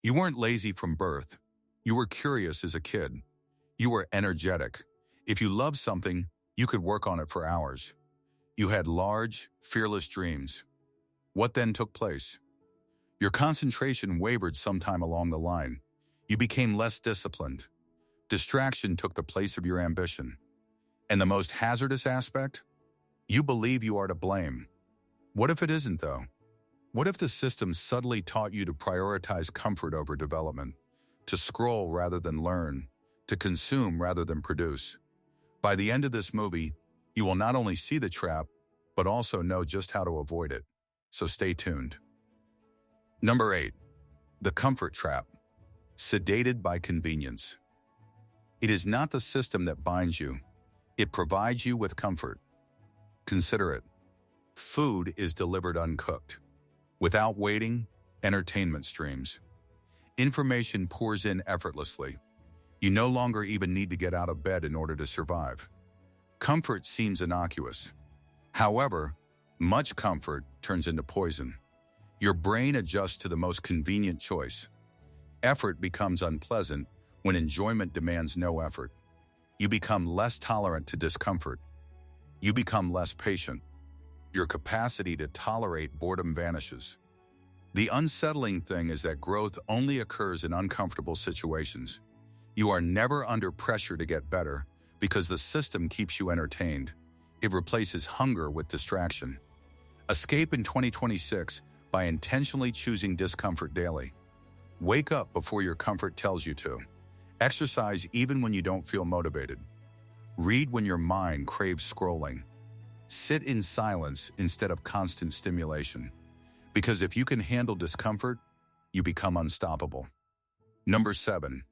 You weren't lazy from birth. You were curious as a kid. You were energetic. If you loved something, you could work on it for hours. You had large, fearless dreams. What then took place? Your concentration wavered sometime along the line. You became less disciplined. Distraction took the place of your ambition. And the most hazardous aspect? You believe you are to blame. What if it isn't, though? What if the system subtly taught you to prioritize comfort over development, to scroll rather than learn, to consume rather than produce? By the end of this movie, you will not only see the trap, but also know just how to avoid it. So stay tuned. Number 8. The comfort trap. Sedated by convenience. It is not the system that binds you. It provides you with comfort. Consider it. Food is delivered uncooked. Without waiting, entertainment streams. Information pours in effortlessly. You no longer even need to get out of bed in order to survive. Comfort seems innocuous. However, much comfort turns into poison. Your brain adjusts to the most convenient choice. Effort becomes unpleasant when enjoyment demands no effort. You become less tolerant to discomfort. You become less patient. Your capacity to tolerate boredom vanishes. The unsettling thing is that growth only occurs in uncomfortable situations. You are never under pressure to get better because the system keeps you entertained. It replaces hunger with distraction. Escape in 2026 by intentionally choosing discomfort daily. Wake up before your comfort tells you to. Exercise even when you don't feel motivated. Read when your mind craves scrolling. Sit in silence instead of constant stimulation. Because if you can handle discomfort, you become unstoppable. Number 7.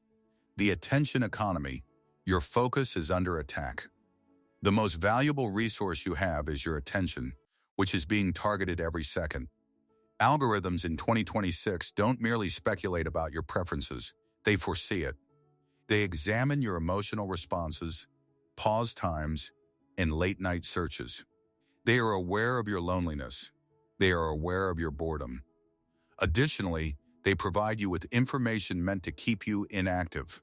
The attention economy. Your focus is under attack. The most valuable resource you have is your attention, which is being targeted every second. Algorithms in 2026 don't merely speculate about your preferences, they foresee it. They examine your emotional responses, pause times, and late-night searches. They are aware of your loneliness. They are aware of your boredom. Additionally, they provide you with information meant to keep you inactive.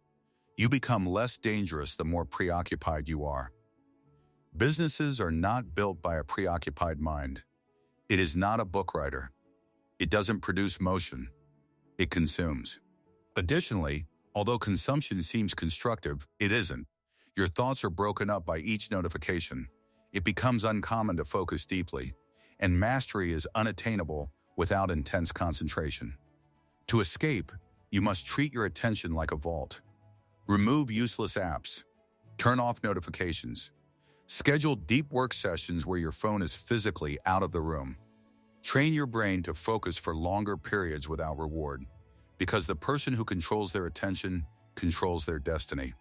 You become less dangerous the more preoccupied you are. Businesses are not built by a preoccupied mind. It is not a book writer. It doesn't produce motion. It consumes. Additionally, although consumption seems constructive, it isn't. Your thoughts are broken up by each notification. It becomes uncommon to focus deeply, and mastery is unattainable without intense concentration. To escape, you must treat your attention like a vault. Remove useless apps. Turn off notifications. Schedule deep work sessions where your phone is physically out of the room. Train your brain to focus for longer periods without reward, because the person who controls their attention controls their destiny.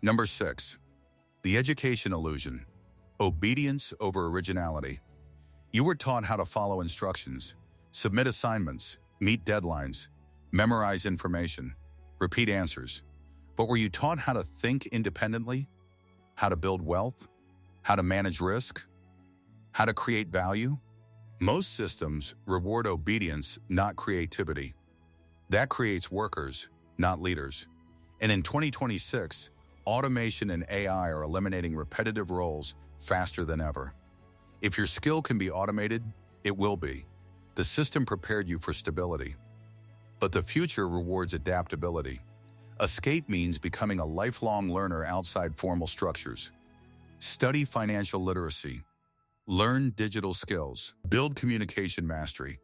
Number 6. The education illusion. Obedience over originality. You were taught how to follow instructions, submit assignments, meet deadlines, memorize information, repeat answers. But were you taught how to think independently? How to build wealth? How to manage risk? How to create value? Most systems reward obedience, not creativity. That creates workers, not leaders. And in 2026, automation and AI are eliminating repetitive roles faster than ever. If your skill can be automated, it will be. The system prepared you for stability. But the future rewards adaptability. Escape means becoming a lifelong learner outside formal structures. Study financial literacy. Learn digital skills. Build communication mastery.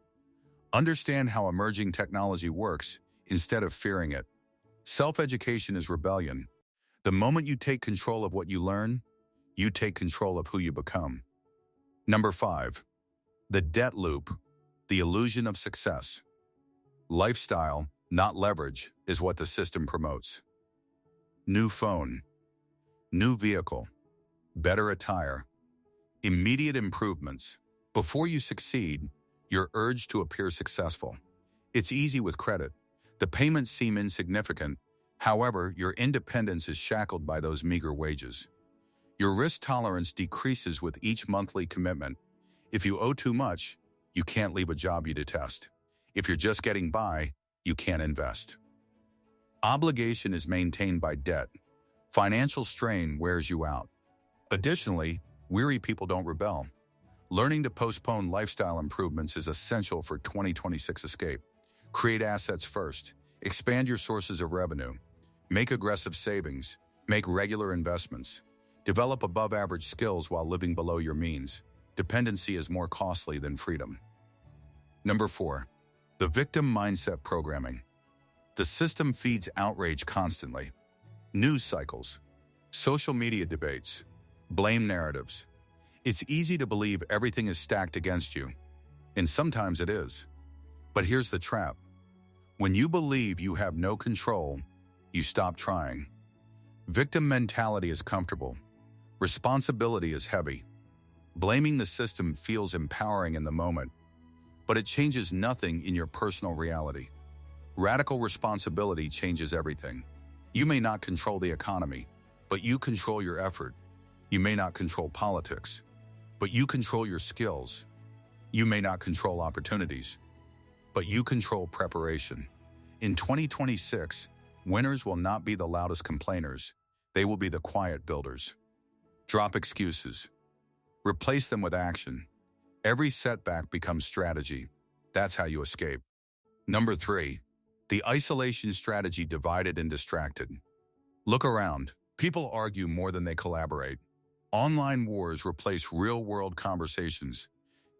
Understand how emerging technology works instead of fearing it. Self-education is rebellion. The moment you take control of what you learn, you take control of who you become. Number 5. The debt loop. The illusion of success. Lifestyle, not leverage, is what the system promotes. New phone. New vehicle. Better attire. Immediate improvements. Before you succeed, you're urged to appear successful. It's easy with credit. The payments seem insignificant. However, your independence is shackled by those meager wages. Your risk tolerance decreases with each monthly commitment. If you owe too much, you can't leave a job you detest. If you're just getting by, you can't invest. Obligation is maintained by debt. Financial strain wears you out. Additionally, weary people don't rebel. Learning to postpone lifestyle improvements is essential for 2026 escape. Create assets first. Expand your sources of revenue. Make aggressive savings. Make regular investments. Develop above-average skills while living below your means. Dependency is more costly than freedom. Number 4. The victim mindset programming. The system feeds outrage constantly. News cycles, social media debates, blame narratives. It's easy to believe everything is stacked against you, and sometimes it is. But here's the trap. When you believe you have no control, you stop trying. Victim mentality is comfortable. Responsibility is heavy. Blaming the system feels empowering in the moment, but it changes nothing in your personal reality. Radical responsibility changes everything. You may not control the economy, but you control your effort. You may not control politics, but you control your skills. You may not control opportunities, but you control preparation. In 2026, winners will not be the loudest complainers. They will be the quiet builders. Drop excuses. Replace them with action. Every setback becomes strategy. That's how you escape. Number 3. The isolation strategy: divided and distracted. Look around. People argue more than they collaborate. Online wars replace real-world conversations.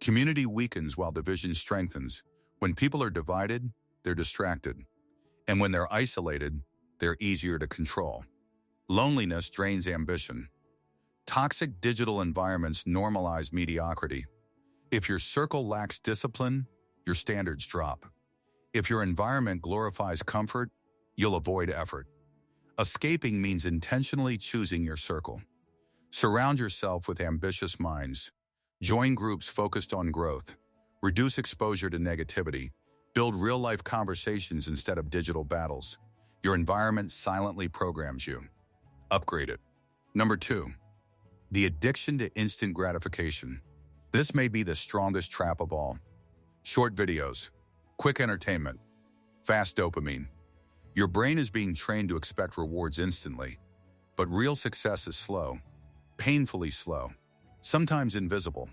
Community weakens while division strengthens. When people are divided, they're distracted. And when they're isolated, they're easier to control. Loneliness drains ambition. Toxic digital environments normalize mediocrity. If your circle lacks discipline, your standards drop. If your environment glorifies comfort, you'll avoid effort. Escaping means intentionally choosing your circle. Surround yourself with ambitious minds. Join groups focused on growth. Reduce exposure to negativity. Build real-life conversations instead of digital battles. Your environment silently programs you. Upgrade it. Number 2. The addiction to instant gratification. This may be the strongest trap of all. Short videos, quick entertainment, fast dopamine. Your brain is being trained to expect rewards instantly. But real success is slow, painfully slow, sometimes invisible.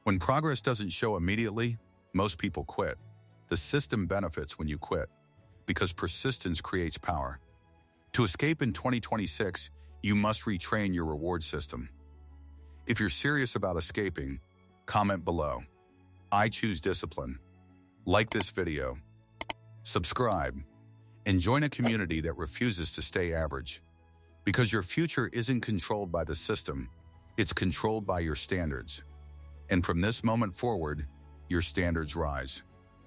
When progress doesn't show immediately, most people quit. The system benefits when you quit, because persistence creates power. To escape in 2026, you must retrain your reward system. If you're serious about escaping, comment below. I choose discipline. Like this video, subscribe, and join a community that refuses to stay average. Because your future isn't controlled by the system, it's controlled by your standards. And from this moment forward, your standards rise.